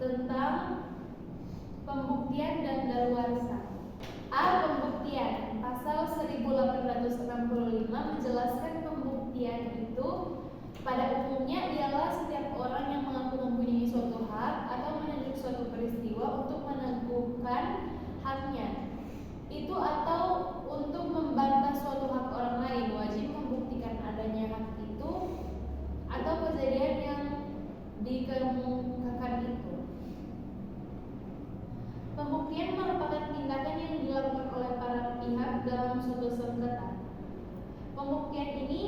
tentang pembuktian dan daluarsa. A. Pembuktian. Pasal 1865 menjelaskan pembuktian itu pada umumnya ialah setiap orang yang mengaku mempunyai suatu hak atau menunjuk suatu peristiwa untuk meneguhkan haknya itu atau untuk membantah suatu hak orang lain wajib membuktikan adanya hak itu atau kejadian yang dikemukakan itu. Pembuktian merupakan tindakan yang dilakukan oleh para pihak dalam suatu sengketa. Pembuktian ini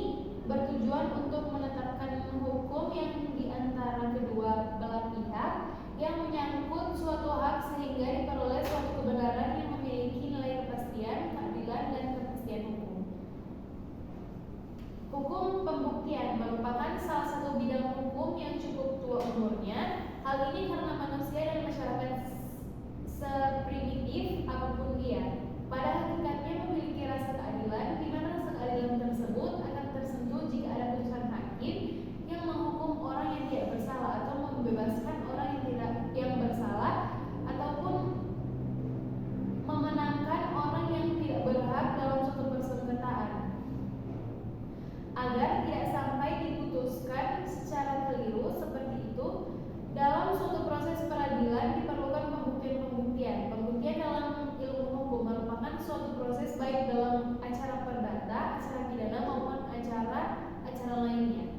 bertujuan untuk menetapkan hukum yang diantara kedua belah pihak yang menyangkut suatu hak sehingga diperoleh suatu kebenaran yang memiliki nilai kepastian, keadilan, dan kepastian hukum. Hukum pembuktian merupakan salah satu bidang hukum yang cukup tua umurnya. Hal ini karena manusia dan masyarakat seprimitif apapun dia, pada hakikatnya memiliki rasa keadilan, di mana rasa keadilan tersebut akan tersentuh jika ada putusan hakim yang menghukum orang yang tidak bersalah atau membebaskan orang yang bersalah ataupun memenangkan orang yang tidak berhak dalam suatu persengketaan. Agar tidak sampai diputuskan secara keliru seperti itu, dalam suatu proses peradilan diperlukan pembuktian. Pembuktian dalam ilmu hukum merupakan suatu proses baik dalam acara perdata, acara pidana maupun acara lainnya,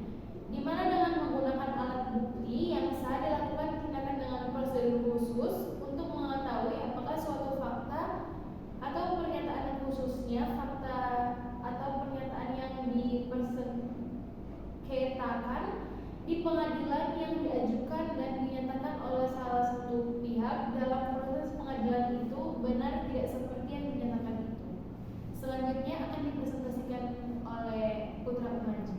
di mana dengan menggunakan alat bukti yang sah dilakukan tindakan dengan prosedur khusus untuk mengetahui apakah suatu fakta atau pernyataan khususnya fakta atau pernyataan yang dipersengketakan di pengadilan yang diajukan dan dinyatakan oleh salah satu pihak dalam proses pengadilan itu benar tidak seperti yang dinyatakan itu. Selanjutnya akan dipresentasikan oleh Putra Umanji.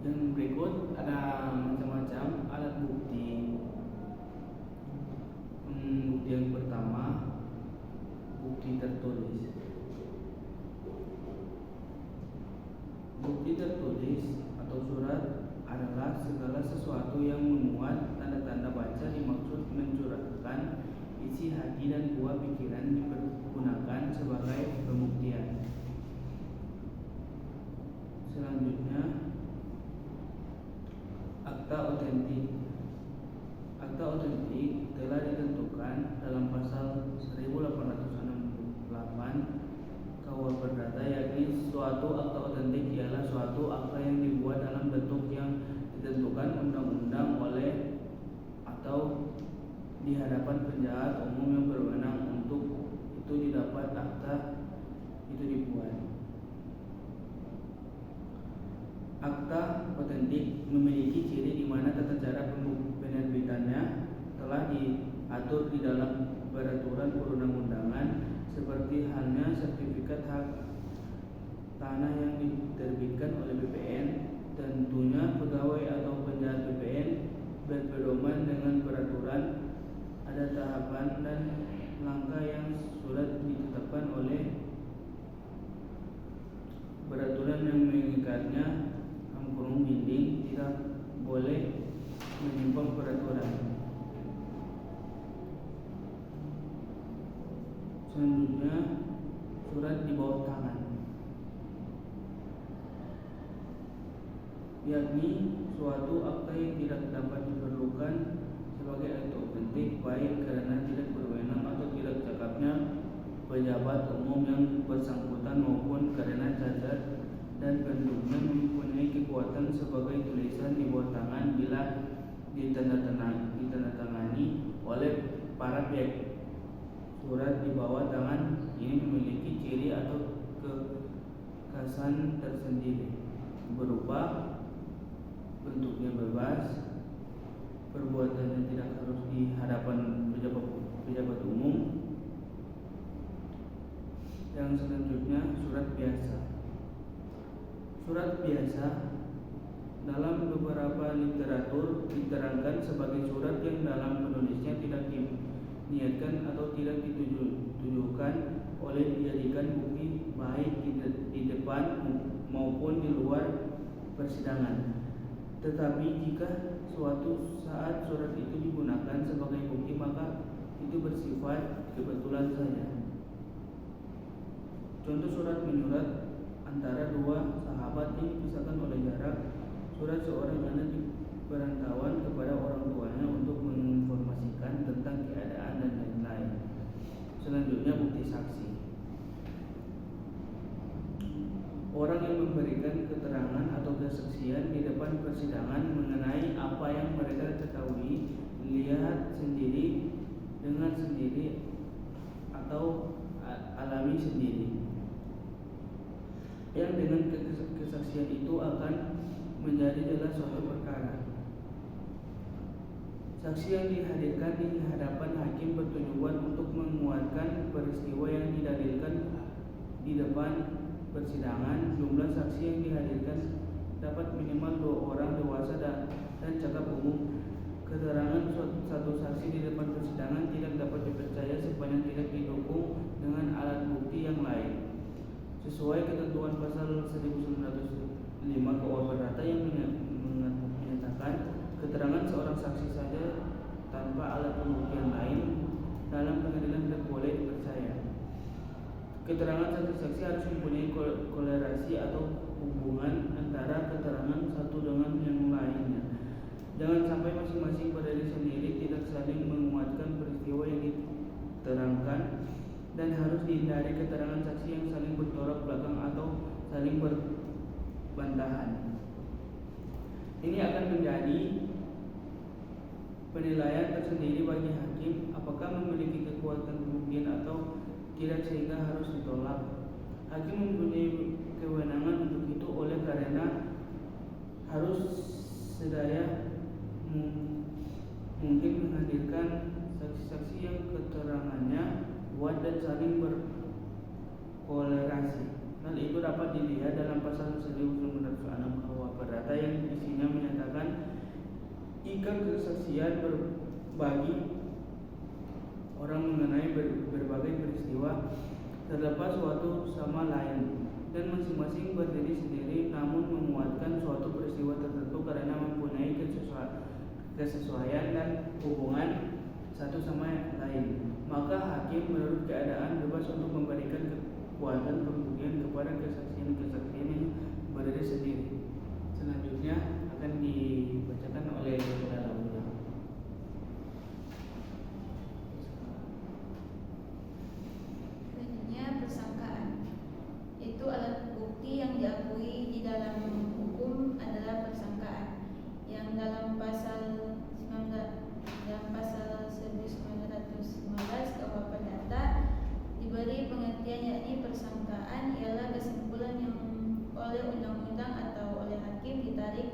Yang berikut ada macam-macam alat bukti. Bukti yang pertama, bukti tertulis. Bukti tertulis atau surat adalah segala sesuatu yang memuat tanda-tanda baca dimaksud mencurahkan isi hati dan buah pikiran dipergunakan sebagai pembuktian. Selanjutnya, akta otentik. Akta otentik telah ditentukan dalam pasal 1868 KUH Perdata, yakni suatu akta otentik ialah suatu akta yang dibuat dalam bentuk yang ditentukan undang-undang oleh atau di hadapan penjahat umum yang berwenang untuk itu didapat akta itu dibuat. Akta otentik memiliki ciri di mana tata cara penerbitannya telah diatur di dalam peraturan perundang-undangan, seperti halnya sertifikat hak tanah yang diterbitkan oleh BPN. Tentunya pegawai atau penjahat BPN berpedoman dengan peraturan. Ada tahapan dan langkah yang sudah ditetapkan oleh peraturan yang mengikatnya. Binding tidak boleh menyimpang peraturan. Selanjutnya, surat di bawah tangan, yakni suatu akta yang tidak dapat diperlukan sebagai akta otentik baik karena tidak berwenang atau tidak cakapnya pejabat umum yang bersangkutan maupun karena cacat dan bentuknya mempunyai kekuatan sebagai tulisan di bawah tangan bila ditandatangani oleh para pihak. Surat di bawah tangan ini memiliki ciri atau kekhasan tersendiri, berupa bentuknya bebas, perbuatannya tidak harus di hadapan pejabat umum. Yang selanjutnya, surat biasa. Surat biasa dalam beberapa literatur diterangkan sebagai surat yang dalam penulisnya tidak diniatkan atau tidak ditujukan oleh dijadikan bukti baik di depan maupun di luar persidangan, Tetapi jika suatu saat surat itu digunakan sebagai bukti, maka itu bersifat kebetulan saja. Contoh surat menyurat antara dua sahabat yang dipisahkan oleh jarak. Surat seorang anak di perantauan kepada orang tuanya untuk menginformasikan tentang keadaan dan lain-lain. Selanjutnya bukti saksi. Orang yang memberikan keterangan atau kesaksian di depan persidangan mengenai apa yang mereka ketahui, lihat sendiri, dengar sendiri, atau alami sendiri, yang dengan kesaksian itu akan menjadi jelas suatu perkara. Saksi yang dihadirkan di hadapan hakim bertujuan untuk menguatkan peristiwa yang didalilkan di depan persidangan. Jumlah saksi yang dihadirkan dapat minimal 2 orang dewasa dan cakap umum. Keterangan satu saksi di depan persidangan tidak dapat dipercaya sepanjang tidak didukung dengan alat bukti yang lain. Sesuai ketentuan pasal 1905 KUH Perdata yang menyatakan keterangan seorang saksi saja tanpa alat pembuktian lain dalam pengadilan tidak boleh dipercaya. Keterangan saksi-saksi harus mempunyai kolerasi atau hubungan antara keterangan satu dengan yang lainnya. Jangan sampai masing-masing berdiri sendiri, tidak saling menguatkan peristiwa yang diterangkan, dan harus dihindari keterangan saksi yang saling bertolak belakang atau saling berbantahan. Ini akan menjadi penilaian tersendiri bagi hakim apakah memiliki kekuatan pembuktian atau tidak sehingga harus ditolak. Hakim mempunyai kewenangan untuk itu oleh karena harus sedaya mungkin menghadirkan saksi-saksi yang keterangannya kuat dan saling berkolerasi. Hal itu dapat dilihat dalam pasal 1906 KUH Perdata yang isinya menyatakan jika kesaksian berbagi orang mengenai berbagai peristiwa terlepas suatu sama lain dan masing-masing berdiri sendiri namun menguatkan suatu peristiwa tertentu karena mempunyai kesesuaian dan hubungan satu sama lain, maka hakim menurut keadaan bebas untuk memberikan kekuatan pembuktian kepada kesaksian-kesaksian yang berdiri sendiri. Selanjutnya akan dibacakan oleh saudara. Persangkaan, yaitu alat bukti yang diakui di dalam hukum adalah persangkaan yang dalam pasal 1915 KUH Perdata diberi pengertian, yakni persangkaan ialah kesimpulan yang oleh undang-undang atau oleh hakim ditarik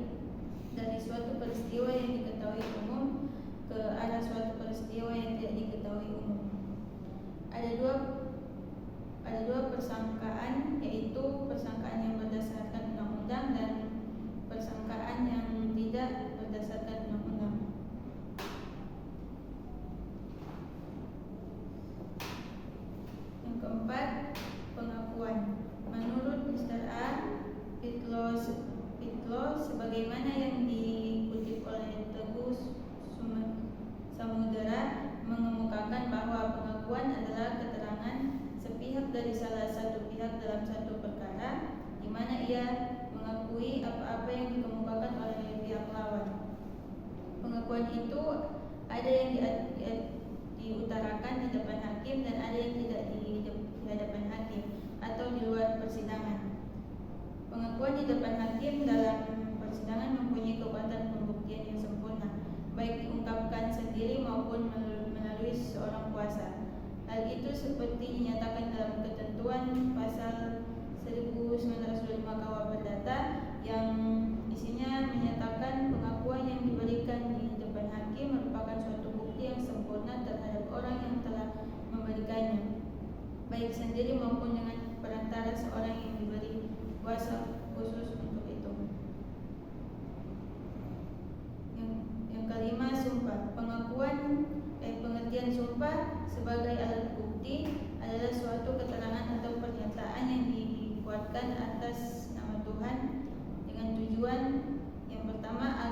dari suatu peristiwa yang diketahui umum ke arah suatu peristiwa yang tidak diketahui umum. Ada dua persangkaan, yaitu persangkaan yang berdasarkan undang-undang dan persangkaan yang tidak berdasarkan undang-undang. Yang keempat, pengakuan. Menurut Mr. A, Pitlow sebagaimana yang dikutip oleh Teguh Samudera mengemukakan bahwa pengakuan adalah keterangan sepihak dari salah satu pihak dalam satu perkara di mana ia mengakui apa-apa yang dikemukakan oleh pihak lawan. Pengakuan itu ada yang diutarakan di depan hakim dan ada yang tidak di hadapan hakim atau di luar persidangan. Pengakuan di depan hakim dalam persidangan mempunyai kekuatan pembuktian yang sempurna, baik diungkapkan sendiri maupun melalui seorang kuasa. Hal itu seperti dinyatakan dalam ketentuan pasal 1905 KUH Perdata yang isinya menyatakan pengakuan yang diberikan di depan hakim merupakan suatu bukti yang sempurna terhadap orang yang telah memberikannya, baik sendiri maupun dengan perantara seorang yang diberi kuasa khusus untuk itu. Yang kelima, sumpah. Pengertian sumpah sebagai alat bukti adalah suatu keterangan atau pernyataan yang dikuatkan atas nama Tuhan dengan tujuan yang pertama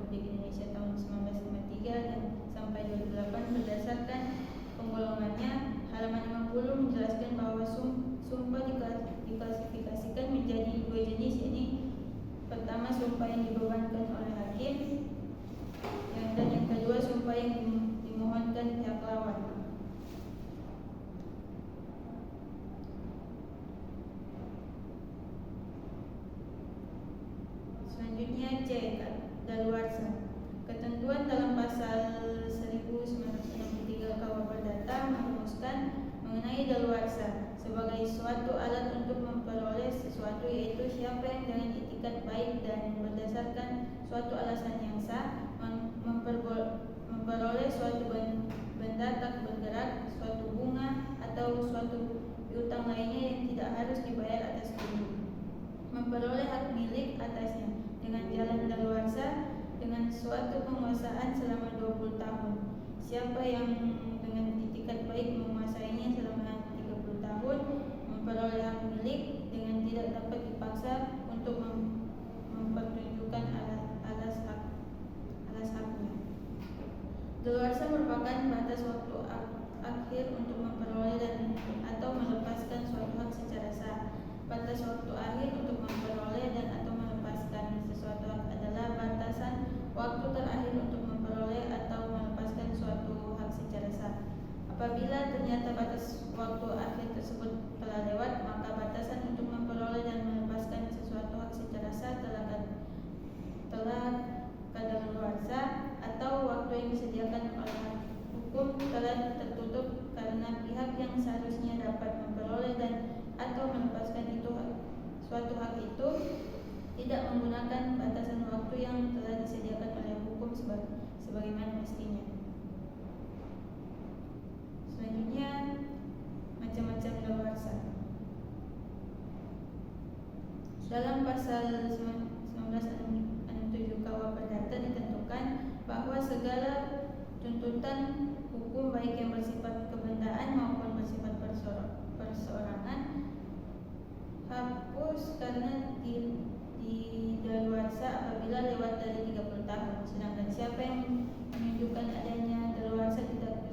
Republik Indonesia tahun 1953 dan sampai 2008 berdasarkan penggolongannya. Halaman 50 menjelaskan bahwa sumpah diklasifikasikan menjadi dua jenis, yakni pertama sumpah yang dibebankan oleh hakim dan yang kedua sumpah yang dimohonkan pihak lawan. Selanjutnya C. Daluarsa. Ketentuan dalam pasal 1963 KUH Perdata merumuskan mengenai daluarsa sebagai suatu alat untuk memperoleh sesuatu, yaitu siapa yang dengan itikat baik dan berdasarkan suatu alasan yang sah memperoleh suatu benda tak bergerak, suatu bunga atau suatu piutang lainnya yang tidak harus dibayar atas dulu, memperoleh hak milik atasnya dengan jalan daluarsa dengan suatu penguasaan selama 20 tahun. Siapa yang dengan itikat baik menguasainya selama 30 tahun memperoleh hak milik dengan tidak dapat dipaksa untuk mempertunjukkan alas haknya. Daluarsa merupakan batas waktu akhir untuk memperoleh dan atau melepaskan suatu hak secara sah. Batas waktu akhir untuk memperoleh dan atau melepaskan sesuatu hak adalah batasan waktu terakhir untuk memperoleh atau melepaskan suatu hak secara sah. Apabila ternyata batas waktu akhir tersebut telah lewat, maka batasan untuk memperoleh dan melepaskan sesuatu hak secara sah telah kadaluarsa atau waktu yang disediakan oleh hukum telah tertutup karena pihak yang seharusnya dapat memperoleh dan atau melepaskan suatu hak itu tidak menggunakan batasan waktu yang telah disediakan oleh hukum sebagaimana mestinya. Selanjutnya, macam-macam daluarsa. Dalam pasal 1967 KUH Perdata ditentukan bahwa segala tuntutan hukum baik yang bersifat kebendaan maupun bersifat perseorangan hapus karena daluarsa apabila lewat dari 30 tahun. Sedangkan siapa yang menunjukkan adanya daluarsa tidak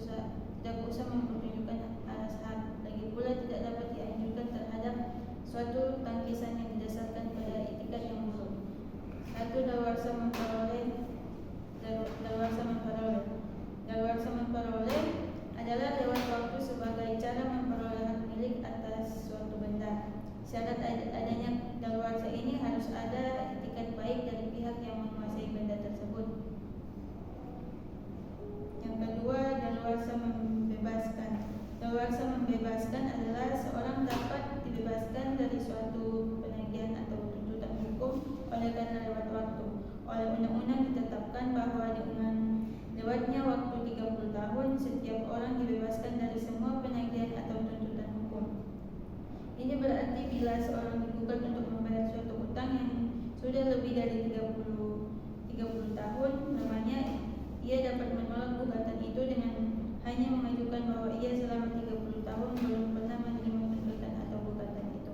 usah mempertunjukkan alas hak. Lagi pula tidak dapat dianjurkan terhadap suatu tangkisan yang didasarkan pada itikat yang buruk. Satu, daluarsa memperoleh adalah lewat waktu sebagai cara memperoleh hak milik atas suatu benda. Syarat adanya daluarsa ini harus ada itikat baik dari pihak yang menguasai benda tersebut. Yang kedua, daluarsa membebaskan. Daluarsa membebaskan adalah seorang dapat dibebaskan dari suatu penagihan atau tuntutan hukum oleh karena lewat waktu. Oleh undang-undang ditetapkan bahwa dengan lewatnya waktu 30 tahun setiap orang dibebaskan dari semua penagihan atau tuntutan hukum. Ini berarti bila seorang digugat untuk membayar suatu hutang yang sudah lebih dari 30 tahun lamanya, ia dapat menolak gugatan itu dengan hanya mengajukan bahwa ia selama 30 tahun belum pernah menerima tuntutan atau gugatan itu.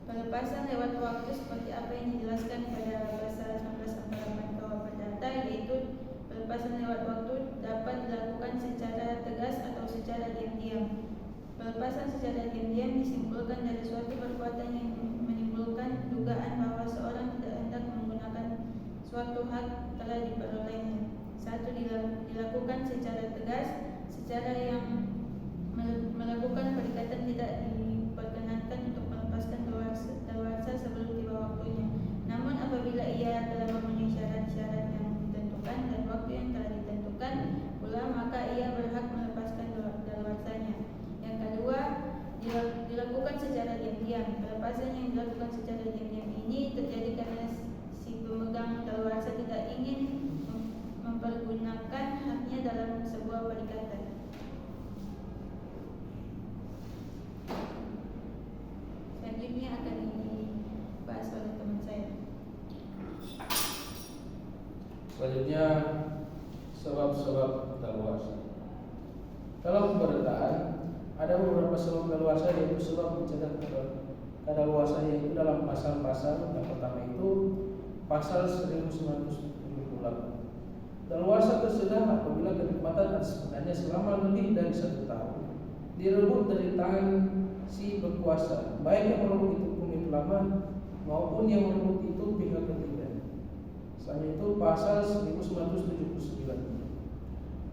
Pelepasan lewat waktu seperti apa yang dijelaskan pada pasal 1948 KUH Perdata, yaitu pelepasan lewat waktu dapat dilakukan secara tegas atau secara diam-diam. Pelepasan secara diam-diam disimpulkan dari suatu perbuatan yang menimbulkan dugaan bahwa seorang tidak hendak menggunakan suatu hak telah diperolehnya. Satu, dilakukan secara tegas, secara yang melakukan perikatan tidak diperkenankan untuk melepaskan daluarsa sebelum tiba waktunya. Namun apabila ia telah memenuhi syarat-syarat yang ditentukan dan waktu yang telah ditentukan pula, maka ia berhak melepaskan daluarsanya. Yang kedua, dilakukan secara diam-diam. Pelepasan yang dilakukan secara diam-diam ini terjadi karena si pemegang daluarsa tidak ingin mempergunakan haknya dalam sebuah perikatan. Selanjutnya akan dibahas oleh teman saya. Selanjutnya, sebab-sebab daluarsa. Dalam pemerintahan ada beberapa sebab daluarsa, yaitu sebab mencegah kadaluarsa, yaitu dalam pasal-pasal. Yang pertama itu Pasal 1978. Daluarsa tersedah apabila kenikmatan atas bendanya selama lebih dari 1 tahun direbut dari tangan si berkuasa, baik yang merebut itu pemilik lama maupun yang merebut itu pihak ketiga. Selain itu pasal 1979.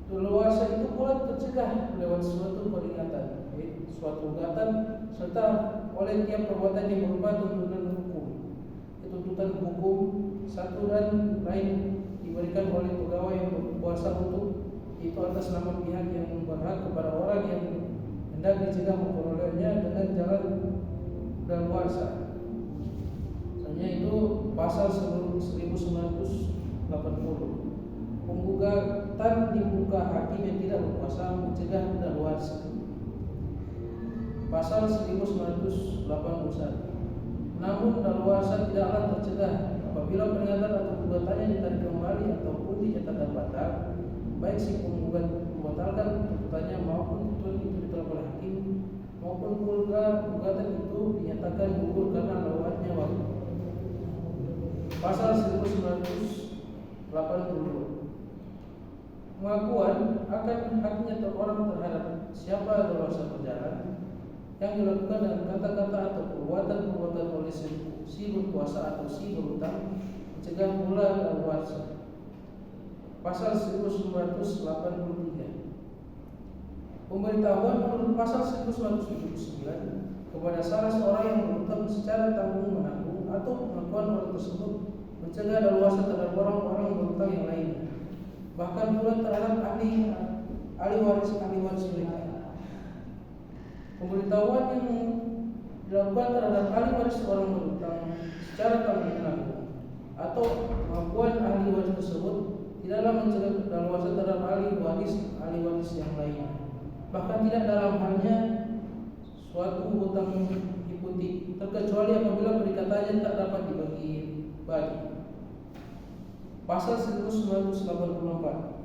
Daluarsa itu pula tercegah lewat suatu peringatan, suatu gugatan serta oleh tiap perbuatan yang berupa tuntutan hukum. Tuntutan hukum satu dan lain diberikan oleh pegawai yang berkuasa untuk itu atas nama pihak yang berhak kepada orang yang hendak dicegah memperolehnya dengan jalan daluarsa. Misalnya itu pasal 1980. Penggugatan di muka hakim yang tidak berkuasa mencegah daluarsa. Pasal 1981. Namun daluarsa tidaklah tercegah apabila peringatan atau gugatannya ditarik kembali ataupun dinyatakan batal, baik si penggugat membatalkan tuntutannya maupun tuntutan itu ditolak oleh hakim, maupun pula gugatan itu dinyatakan gugur karena lewatnya waktu. Pasal 1982. Pengakuan akan haknya orang terhadap siapa daluarsa berjalan yang dilakukan dengan kata-kata atau perbuatan-perbuatan oleh si berkuasa atau si berhutang mencegah pula daluarsa. Pasal 1983. Pemberitahuan menurut pasal 1979 kepada salah seorang yang berhutang secara tanggung menanggung atau pengakuan orang tersebut mencegah daluarsa terhadap orang-orang berhutang yang lainnya, bahkan pula terhadap ahli waris mereka. Pemberitahuan yang dilakukan terhadap ahli waris orang berhutang secara tanggung-menanggung atau pengakuan ahli waris tersebut tidaklah mencegah daluarsa terhadap ahli waris yang lainnya, bahkan tidak dalam halnya suatu hutang hipotek, terkecuali apabila perikatannya tak dapat dibagi-bagi. Pasal 1984.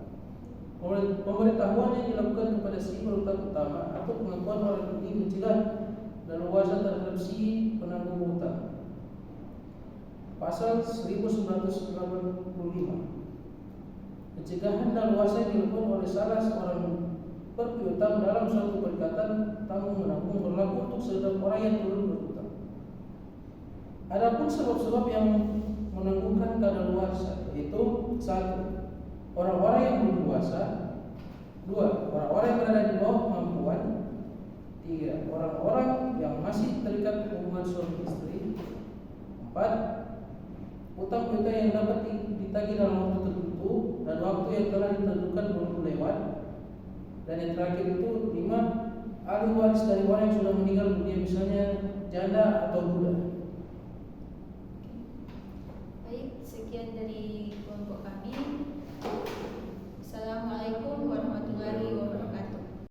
Pemberitahuan yang dilakukan kepada si berhutang utama atau pengakuan orang ini mencegah daluarsa terhadap si penanggung hutang. Pasal 1985. Pencegahan daluarsa yang dilakukan oleh salah seorang berpiutang dalam suatu perikatan tanggung menanggung berlaku untuk setiap orang yang turut berhutang. Adapun sebab-sebab yang menanggungkan kadaluarsa yaitu 1. Orang-orang yang belum puasa. 2. Orang-orang yang berada di bawah kemampuan. 3. Orang-orang yang masih terikat hubungan suami istri. 4. Utang piutang yang dapat ditagih dalam waktu tertentu dan waktu yang telah ditentukan belum lewat. Dan yang terakhir itu 5. Ahli waris dari orang yang sudah meninggal dunia, misalnya janda atau budak. Baik, sekian dari kelompok kami.